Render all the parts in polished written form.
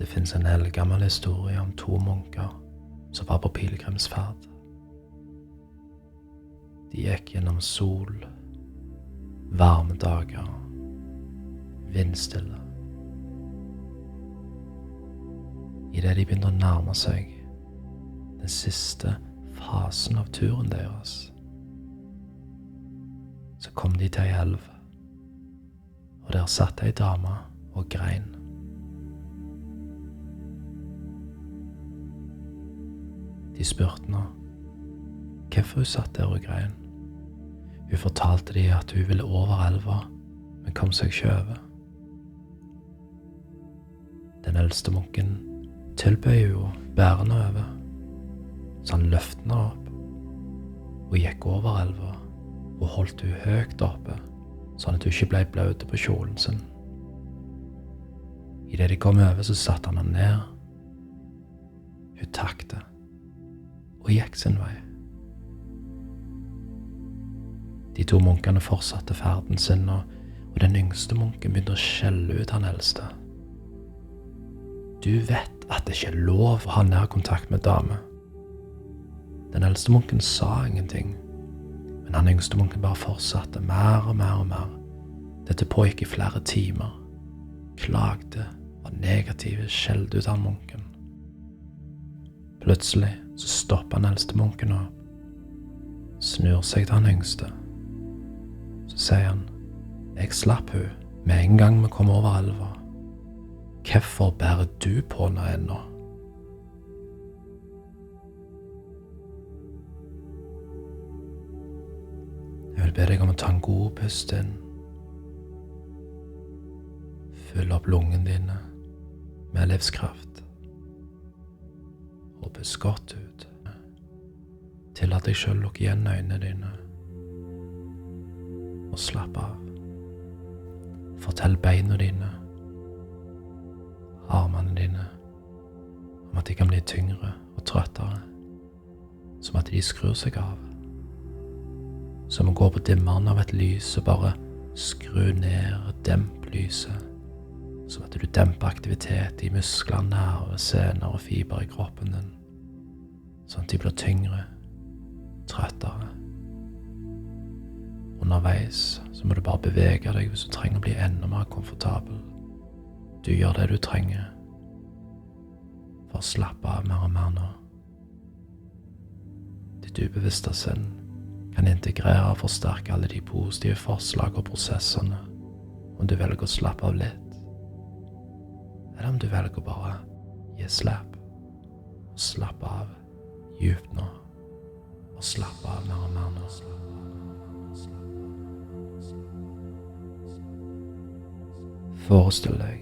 Det finnes en eldgammel historie om to munker som var på pilegrimsferd. De gikk gjennom sol, varme dager, vindstille. I det de begynte å nærme seg den siste fasen av turen deres, så kom de til ei elv, og der satt ei dame og grein. De spurte nå hvorfor hun satt der og grein. Hun fortalte de at hun ville over elva, men kom seg ikke over. Den eldste munken tilbød jo bærene over, så han løftet henne opp og gikk over elva og holdt hun høyt oppe, sånn at hun ikke ble bløt på kjolen sin. I det de kom over, så satte han henne ned. Hun takte og gikk sin vei. De to munkene fortsatte ferden sin, og den yngste munken begynte å skjelle ut han eldste. Du vet at det ikke er lov å ha nærkontakt med dame. Den eldste munken sa ingenting, men han yngste munken bare fortsatte mer og mer og mer. Dette pågikk i flere timer. Klagde, var negative, skjelte ut han munken. Plutselig så stopper han eldste munken opp, snur seg til han yngste. Så sier han, jeg slapp hun med en gang vi kom over elva. Hvorfor bærer du på henne ennå? Jeg vil be deg om å ta en god pust inn. Fyll opp lungene dine med livskraft. Og pust godt ut. Tillat deg selv lukke igjen øynene dine. Og slapp av. Fortell beina dine, armene dine, om at de kan bli tyngre og trøttere, som at de skrur seg av. Som å gå på dimmeren av et lys og bare skru ned og demp lyset, som at du demper aktivitet i muskler, nerver, sener og fiber i kroppen din, sånn at de blir tyngre, trøttere. Underveis så må du bare bevege deg hvis du trenger å bli enda mer komfortabel. Du gjør det du trenger for å slappe av mer og mer nå. Ditt ubevisste sinn kan integrere og forsterke alle de positive forslag og prosessene om du velger å slappe av litt, eller om du velger å bare gi slipp og slappe av djupt nå, og slappe av mer og mer nå. Forestill deg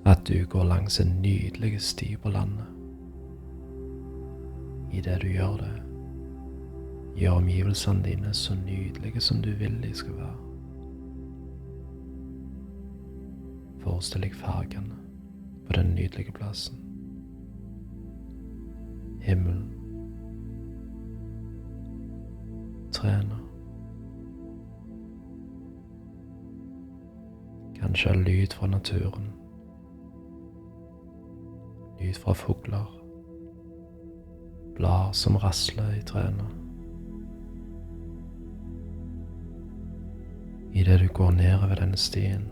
at du går langs en nydelig sti på landet. I det du gjør det, gjør omgivelsene dine så nydelige som du vil de skal være. Forestill deg fargene på den nydelige plassen. Himmelen, trærne, kanskje lyd fra naturen, lyd fra fugler, blad som rasler i trærne. I det du går nedover denne stien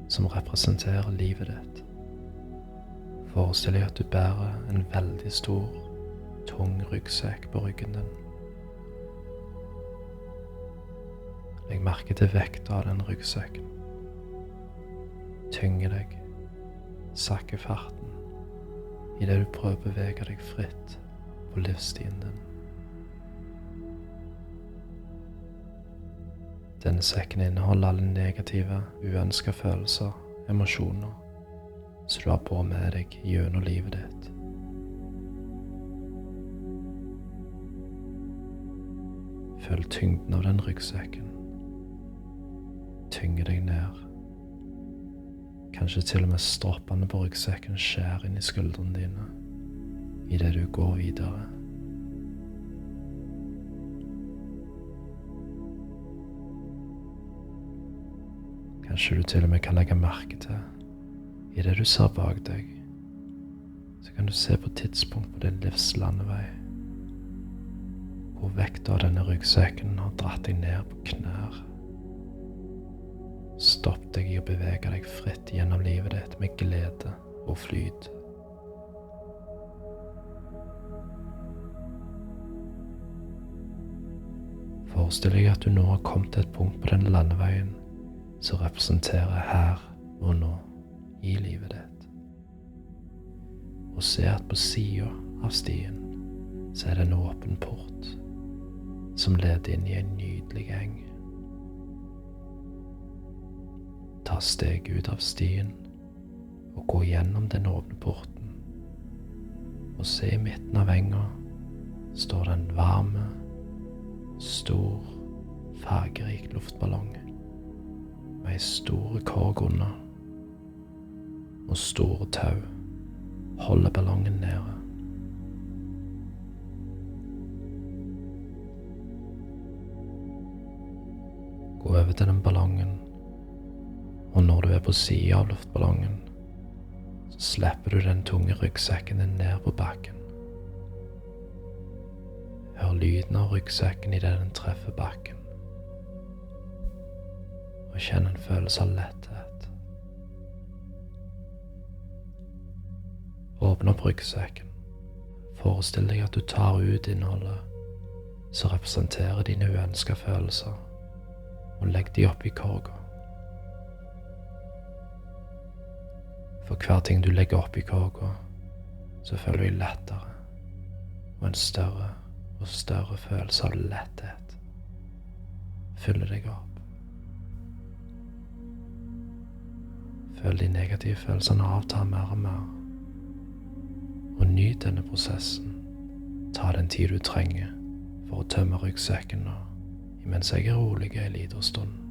som representerer livet ditt, forestill deg at du bærer en veldig stor, tung ryggsekk på ryggen din. Legg merke til vekta av den ryggsekken. Tynger deg, sakker farten, i det du prøver å bevege deg fritt på livsstien din. Denne sekken inneholder alle negative, uønskede følelser, emosjoner, som du har på med deg gjennom livet ditt. Føl tyngden av den ryggsekken. Tynger deg ned. Kanskje til og med stroppene på ryggsekken skjærer inn i skuldrene dine i det du går videre. Kanskje du til og med kan legge merke til I det du ser bak deg, så kan du se på tidspunkt på din livs landevei, hvor vekta av denne ryggsekken har dratt deg ned på knær. Stopp deg i å bevege deg fritt gjennom livet ditt med glede og flyt. Forestill deg at du nå har kommet til et punkt på denne landeveien som representerer her og nå i livet ditt. Og se at på siden av stien så er det en åpen port som leder inn i en nydelig eng. Ta steg ut av stien og gå gjennom den åpne porten. Og se i midten av enga står det en varme, stor, fargerik luftballong med en stor korg under og store tau holder ballongen nede. Gå over til den ballongen, og når du er på siden av luftballongen, så slipper du den tunge ryggsekken din ned på bakken. Hør lyden av ryggsekken i det den treffer bakken, og kjenn en følelse av letthet. Åpne opp ryggsekken. Forestill deg at du tar ut innholdet som representerer dine uønskede følelser, og legg de opp i korga. For hver ting du legger opp i korga, så føler du deg lettere, og en større og større følelse av letthet fyller deg opp. Føl de negative følelsene avta mer og mer, og nyt denne prosessen. Ta den tid du trenger for å tømme ryggsekken nå, mens jeg er rolig en liten stund.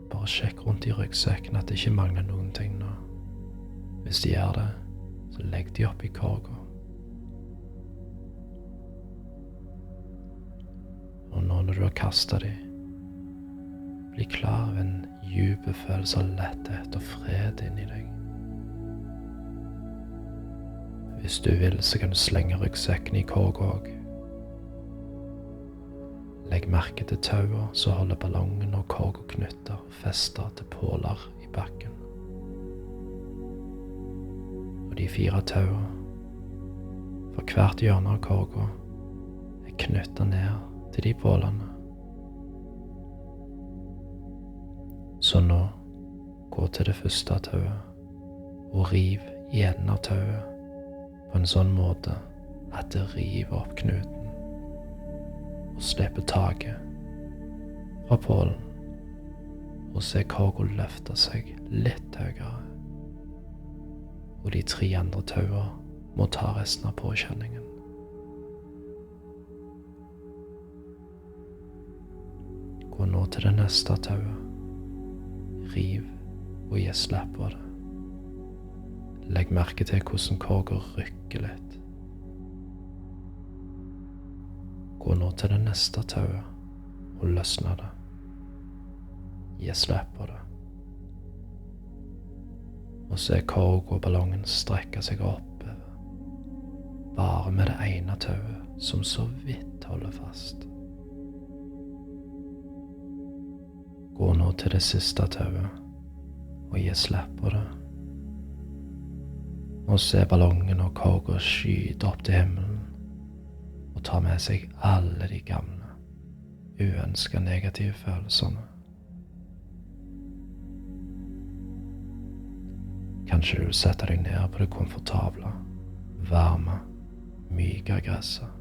Bare sjekk rundt i ryggsekken at det ikke mangler noen ting nå. Hvis de gjør det, så legg de opp i korga. Og nå når du har kastet de, bli klar over en dyp følelse av letthet og fred inni deg. Hvis du vil, så kan du slenge ryggsekken i korga også. Legg merke til tauer som holder ballongen og korga knyttet og festet til påler i bakken. Og de 4 tauer for hvert hjørne av korga er knyttet ned til de pålene. Så nå, gå til det første tauet og riv i enden av tauet på en sånn måte at det river opp knuten og slipper taket fra pålen, og se korga løfte seg litt høyere, og de 3 andre tauer må ta resten av påkjenningen. Gå nå til det neste tauet, riv og gi slipp på det. Legg merke til hvordan korga rykker litt. Gå nå til det neste tauet og løsne det. Gi slipp på det. Og se korga og ballongen strekke seg oppover, bare med det ene tauet som så vidt holder fast. Gå nå til det siste tauet og gi slipp på det. Og se ballongen og korga skyte opp til himmelen og ta med seg alle de gamle, uønskede negative følelsene. Kanskje du vil sette deg ned på det komfortable, varme, myke gresset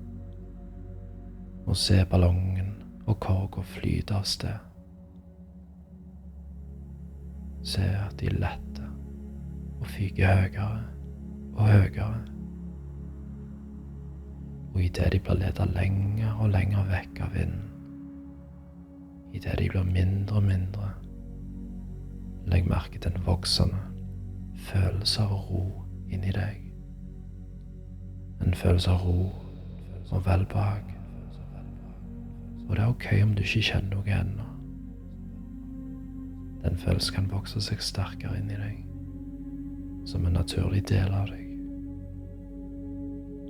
og se ballongen og korga flyte av sted. se at de letter og fyker høyere og høyere. Og i det de blir ledet lenger og lenger vekk av vinden, i det de blir mindre og mindre, legg merke til en voksende følelse av ro inni deg. En følelse av ro og velbehag. Og det er ok om du ikke kjenner noe ennå. Den følelsen kan vokse seg sterkere inni deg, som en naturlig del av deg.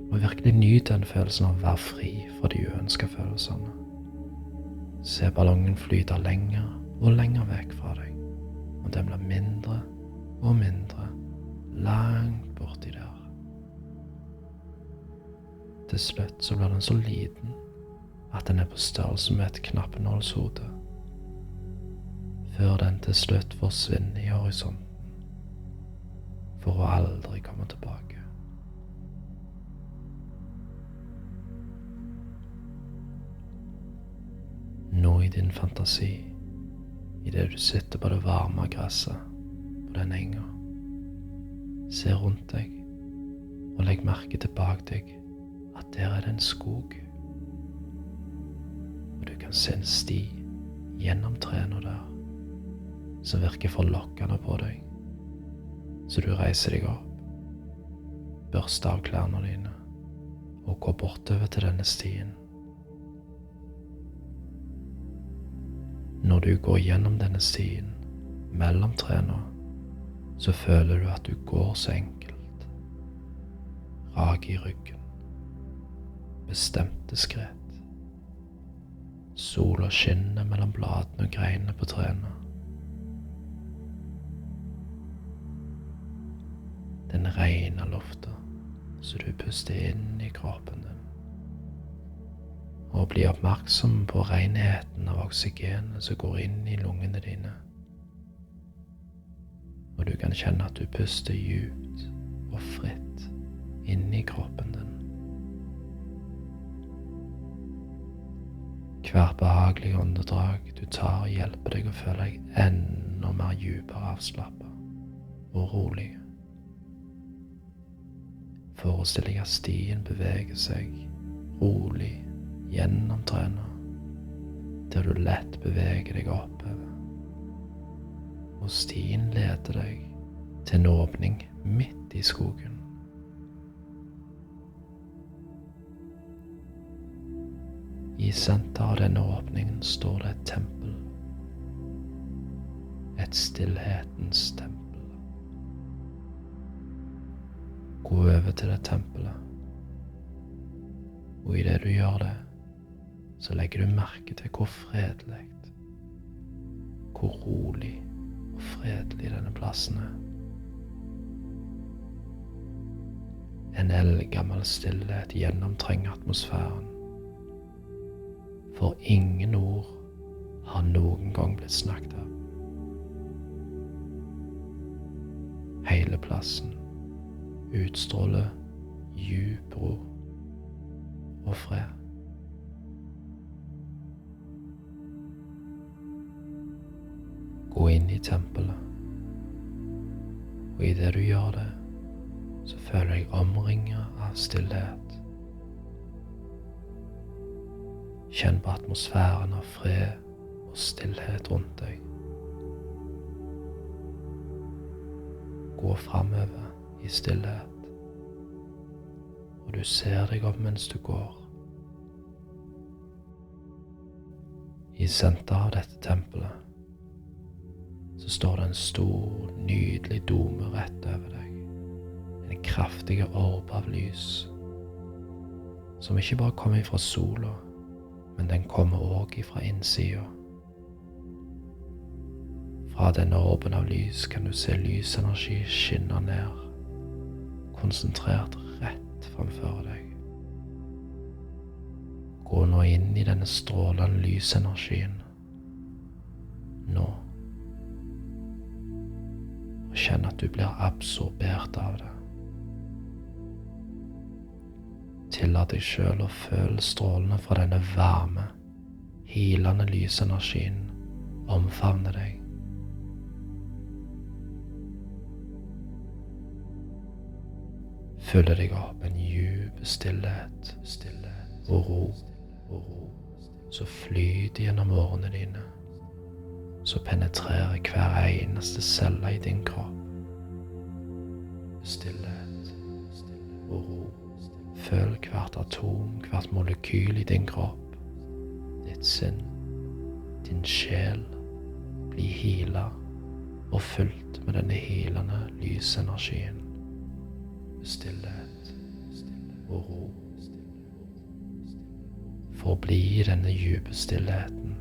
Og virkelig nyt den følelsen av å være fri fra de uønskede følelsene. Se ballongen flyte lenger og lenger vekk fra deg, og den blir mindre og mindre, langt borti der. Til slutt så blir den så liten at den er på størrelse med et knappenålshode, før den til slutt forsvinner i horisonten, for å aldri komme tilbake. Nå i din fantasi, i det du sitter på det varme gresset på den enga, se rundt deg og legg merke til bak deg at der er det en skog, og du kan se en sti gjennom trærne der som virker forlokkende på deg, så du reiser deg opp, børster av klærne dine og går bortover til denne stien. Når du går gjennom denne stien mellom trærne, så føler du at du går så enkelt, rak i ryggen, bestemte skritt. Sola skinner mellom bladene og greinene på trærne. Den rene lufta, så du puster inn i kroppen din. Og bli oppmerksom på renheten av oksygenet som går inn i lungene dine. Og du kan kjenne at du puster djupt og fritt inn i kroppen din. Hvert behagelig åndedrag du tar hjelper deg å føle deg enda mer djupere avslappet og rolig. Forestill deg at stien beveger seg rolig gjennom trærne, der du lett beveger deg oppover. Og stien leder deg til en åpning midt i skogen. I senteret av denne åpningen står det et tempel. Et stillhetens tempel. Gå over til det tempelet, og i det du gjør det, så legger du merke til hvor fredelig, hvor rolig og fredelig denne plassen er. En eldgammel stillhet gjennomtrenger atmosfæren, for ingen ord har noen gang blitt snakket av. Hele plassen utstråler djup ro og fred. Gå inn i tempelet, og i det du gjør det, så føler jeg omringet av stillhet. Kjenn på atmosfæren av fred og stillhet rundt deg. Gå fremover i stillhet, og du ser deg om mens du går. I senteret av dette tempelet så står det en stor, nydelig dome rett over deg. En kraftig orb av lys, som ikke bare kommer fra sola, men den kommer også fra innsida. Fra denne orben av lys kan du se lysenergi skinne ned, konsentrert rett framfor deg. Gå nå inn i denne strålende lysenergien, nå. Og kjenn at du blir absorbert av det. Tillat deg selv å føle strålene fra denne varme, hilende lysenergien omfavne deg. fyller deg opp en djup stillhet og ro, så flyter gjennom årene dine, så penetrerer hver eneste celle i din kropp. Stillhet og ro. Føl hvert atom, hvert molekyl i din kropp, ditt sinn, din sjel, bli healet og fylt med denne healende lysenergien. Stillhet og ro. Forbli i denne dype stillheten,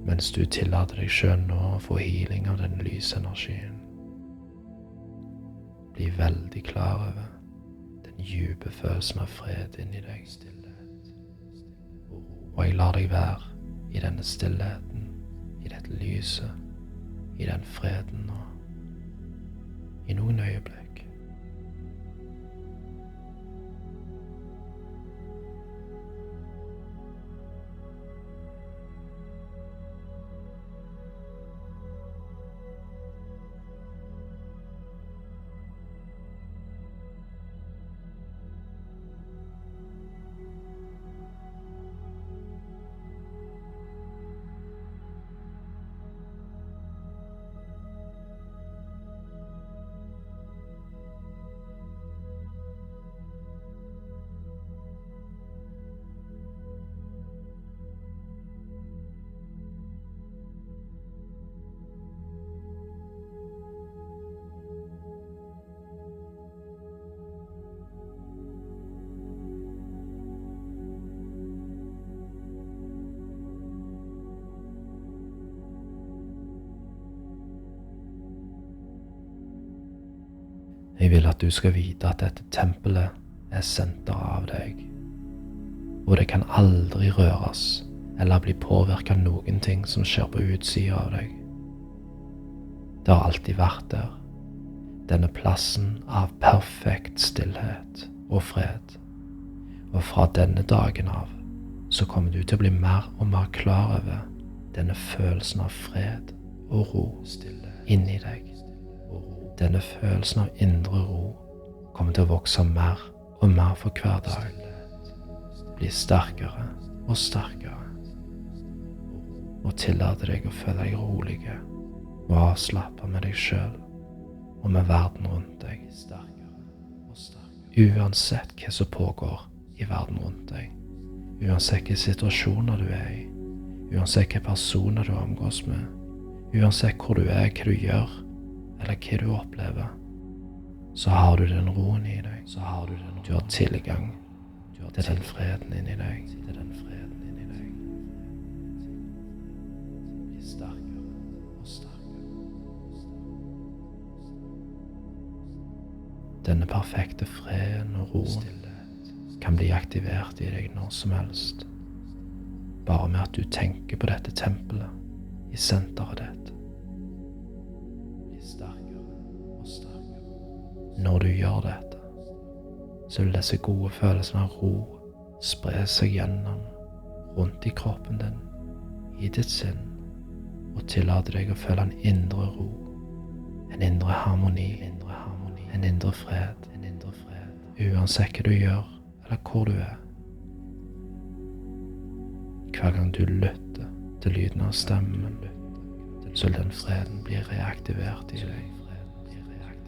mens du tillater deg selv nå å få healing av denne lysenergien. Bli veldig klar over den dype følelsen av fred inni deg. Og jeg lar deg være i denne stillheten, i dette lyset, i den freden nå, i noen øyeblikk. Jeg vil at du skal vite at dette tempelet er senteret av deg, og det kan aldri røres eller bli påvirket av noen ting som skjer på utsiden av deg. Det har alltid vært der, denne plassen av perfekt stillhet og fred, og fra denne dagen av så kommer du til å bli mer og mer klar over denne følelsen av fred og ro inni deg. Denne følelsen av indre ro kommer til å vokse mer og mer for hver dag, bli sterkere og sterkere, og tillate deg å føle deg rolig og avslappet med deg selv og med verden rundt deg, uansett hva som pågår i verden rundt deg, uansett hvilke situasjoner du er i, uansett hvilke personer du omgås med, uansett hvor du er, hva du gjør, eller hva du opplever, så har du den roen i deg, du har tilgang til den freden inni deg, bli sterkere og sterkere. Denne perfekte freden og roen kan bli aktivert i deg når som helst, bare med at du tenker på dette tempelet i senteret ditt. Når du gjør dette, så vil disse gode følelsene av ro spre seg gjennom, rundt i kroppen din, i ditt sinn, og tillate deg å føle en indre ro, en indre harmoni, en indre fred, uansett hva du gjør, eller hvor du er. Hver gang du lytter til lyden av stemmen, så vil den freden bli reaktivert i deg,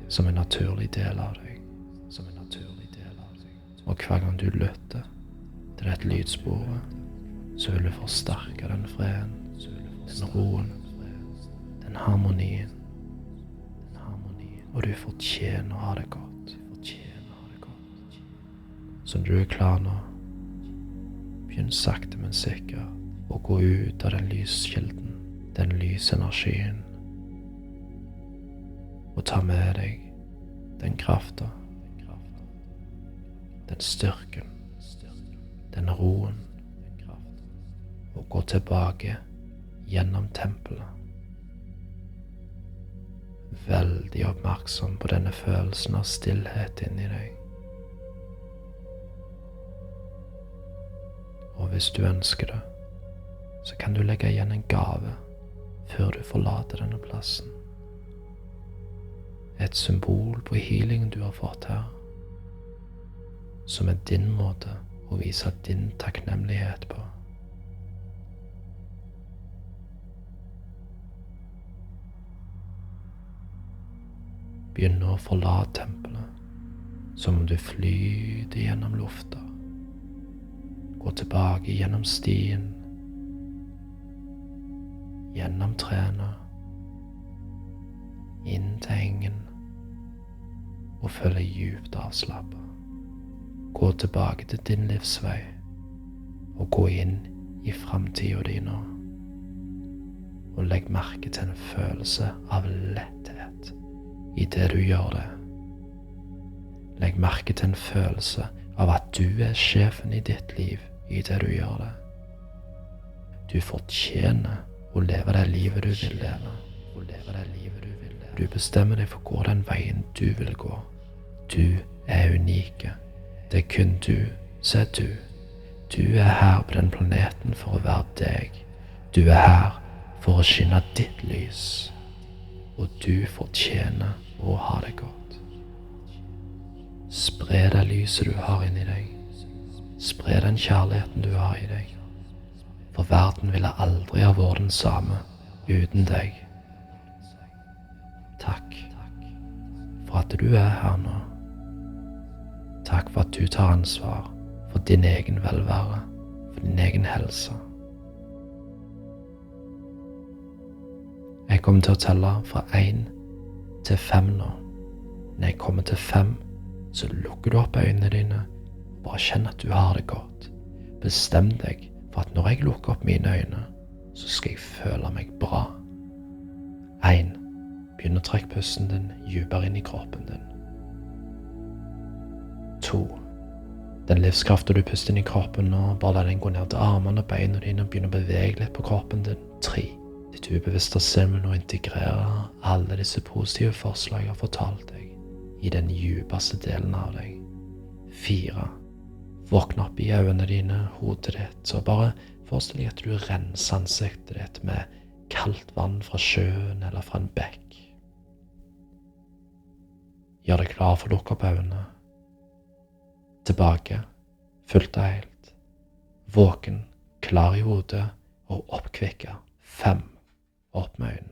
som en naturlig del av deg. Og hver gang du lytter til dette lydsporet, så vil du forsterke den freden, den roen, den harmonien, og du fortjener å ha det godt. Så når du er klar nå, begynn sakte, men sikkert å gå ut av den lyskilden, den lysenergien, og ta med deg den kraften, den styrken, den roen, og gå tilbake gjennom tempelet. Veldig oppmerksom på denne følelsen av stillhet inni deg. Og hvis du ønsker det, så kan du legge igjen en gave før du forlater denne plassen. et symbol på healingen du har fått her, som er din måte å vise din takknemlighet på. Begynn å forlate tempelet, som om du flyter gjennom lufta. Gå tilbake gjennom stien, gjennom trærne, inn til engen, og føl deg djupt avslappet. Gå tilbake til din livsvei, og gå inn i fremtiden din nå. Og legg merke til en følelse av letthet i det du gjør det. Legg merke til en følelse av at du er sjefen i ditt liv i det du gjør det. Du fortjener å leve det livet du vil leve. Du bestemmer deg for å gå den veien du vil gå. Du er unike. Det er kun du som er du. Du er her på den planeten for å være deg. Du er her for å skinne ditt lys. Og du fortjener å ha det godt. Spre det lyset du har inni deg. Spre den kjærligheten du har i deg. For verden ville aldri ha vært den samme uten deg. Takk for at du er her nå. Takk for at du tar ansvar for din egen velvære, for din egen helse. Jeg kommer til å telle fra 1 til 5 nå. Når jeg kommer til 5, så lukker du opp øynene dine og bare kjenn at du har det godt. Bestem deg for at når jeg lukker opp mine øyne, så skal jeg føle meg bra. 1. Begynn å trekke pusten din dypere inn i kroppen din. 2. Den livskraften du puster inn i kroppen nå, bare la den gå ned til armene og beina dine og begynne å bevege litt på kroppen din. 3. Ditt ubevisste sinn vil nå integrere alle disse positive forslag jeg har fortalt deg i den djupeste delen av deg. 4. Våkne opp i øynene dine, hodet ditt, og bare forestill deg at du renser ansiktet ditt med kaldt vann fra sjøen eller fra en bekk. Gjør deg klar for å lukke opp øynene. Tilbake, fullt og helt, våken, klar i hodet og oppkvikket. 5. Opp med øynene.